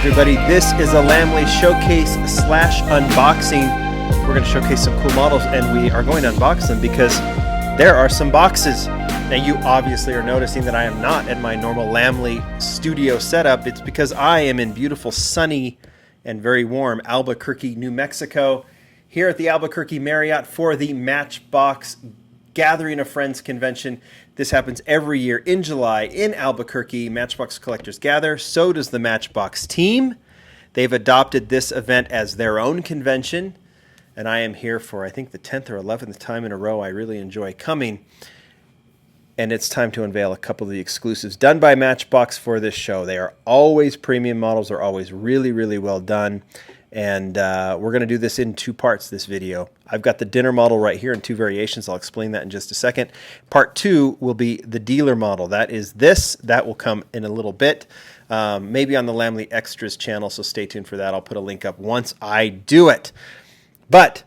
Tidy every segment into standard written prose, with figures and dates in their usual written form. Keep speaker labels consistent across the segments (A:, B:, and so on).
A: everybody. This is a Lamley showcase slash unboxing. We're going to showcase some cool models, and we are going to unbox them because there are some boxes. Now, you obviously are noticing that I am not at my normal Lamley studio setup. It's because I am in beautiful, sunny, and very warm Albuquerque, New Mexico, here at the Albuquerque Marriott for the Matchbox Gathering of Friends convention. This happens every year in July in Albuquerque. Matchbox collectors gather. So does the Matchbox team. They've adopted this event as their own convention, and I am here for, I think, the 10th or 11th time in a row. I really enjoy coming, and it's time to unveil a couple of the exclusives done by Matchbox for this show. They are always premium models. They're always really, really well done. And we're going to do this in two parts, this video. I've got the dinner model right here in two variations. I'll explain that in just a second. Part two will be the dealer model. That is this. That will come in a little bit, maybe on the Lamley Extras channel, so stay tuned for that. I'll put a link up once I do it. But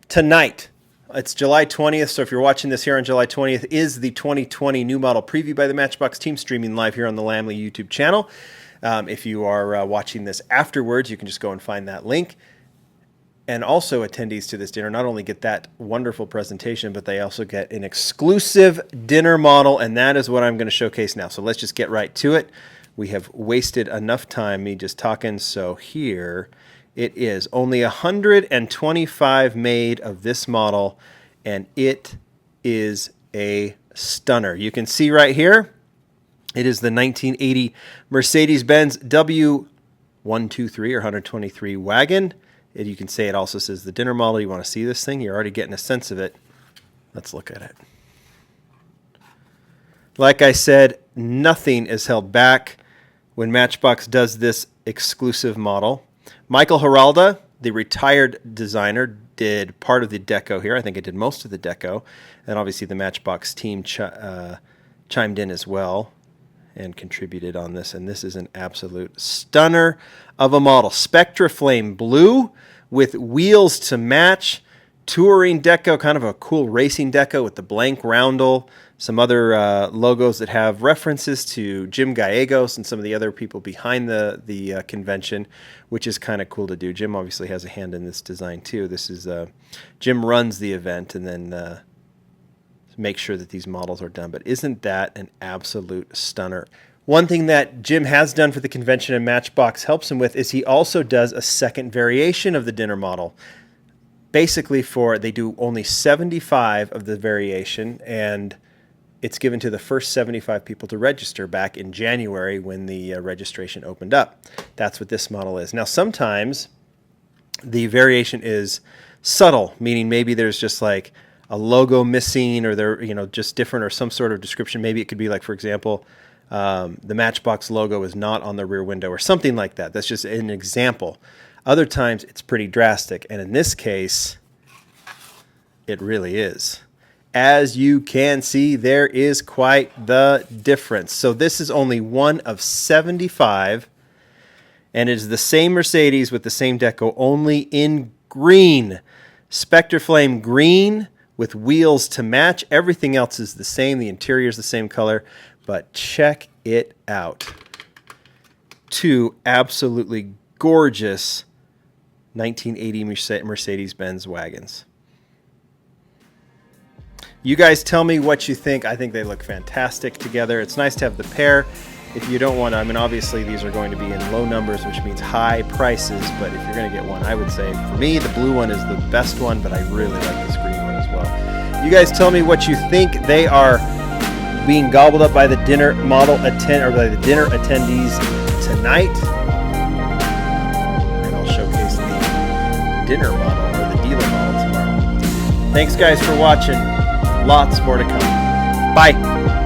A: tonight, it's July 20th, so if you're watching this here on July 20th, is the 2020 new model preview by the Matchbox team, streaming live here on the Lamley YouTube channel. If you are watching this afterwards, you can just go and find that link. And also, attendees to this dinner not only get that wonderful presentation, but they also get an exclusive dinner model, and that is what I'm going to showcase now. So let's just get right to it. We have wasted enough time me just talking, so here it is. Only 125 made of this model, and it is a stunner. You can see right here, it is the 1980 Mercedes-Benz W123 or 123 Wagon. And you can say it also says the dinner model. You want to see this thing? You're already getting a sense of it. Let's look at it. Like I said, nothing is held back when Matchbox does this exclusive model. Michael Giralda, the retired designer, did part of the deco here. I think it did most of the deco. And obviously the Matchbox team chimed in as well and contributed on this, and this is an absolute stunner of a model. Spectra Flame Blue with wheels to match, touring deco, kind of a cool racing deco with the blank roundel, some other logos that have references to Jim Gallegos and some of the other people behind the convention, which is kind of cool to do. Jim obviously has a hand in this design too. This is Jim runs the event and then make sure that these models are done. But isn't that an absolute stunner? One thing that Jim has done for the convention and Matchbox helps him with is he also does a second variation of the dinner model. Basically they do only 75 of the variation, and it's given to the first 75 people to register back in January when the registration opened up. That's what this model is. Now, sometimes the variation is subtle, meaning maybe there's just like a logo missing, or they're just different, or some sort of description. Maybe it could be like, for example, the Matchbox logo is not on the rear window or something like that. That's just an example. Other times it's pretty drastic, and in this case, it really is. As you can see, there is quite the difference. So this is only one of 75, and it is the same Mercedes with the same deco, only in green. Spectra Flame green with wheels to match. Everything else is the same. The interior is the same color, but check it out. Two absolutely gorgeous 1980 Mercedes-Benz wagons. You guys tell me what you think. I think they look fantastic together. It's nice to have the pair. If you don't want to, obviously these are going to be in low numbers, which means high prices, but if you're going to get one, I would say, for me, the blue one is the best one, but I really like this green one as well. You guys tell me what you think. They are being gobbled up by the dinner model by the dinner attendees tonight. And I'll showcase the dinner model or the dealer model tomorrow. Thanks guys for watching. Lots more to come. Bye.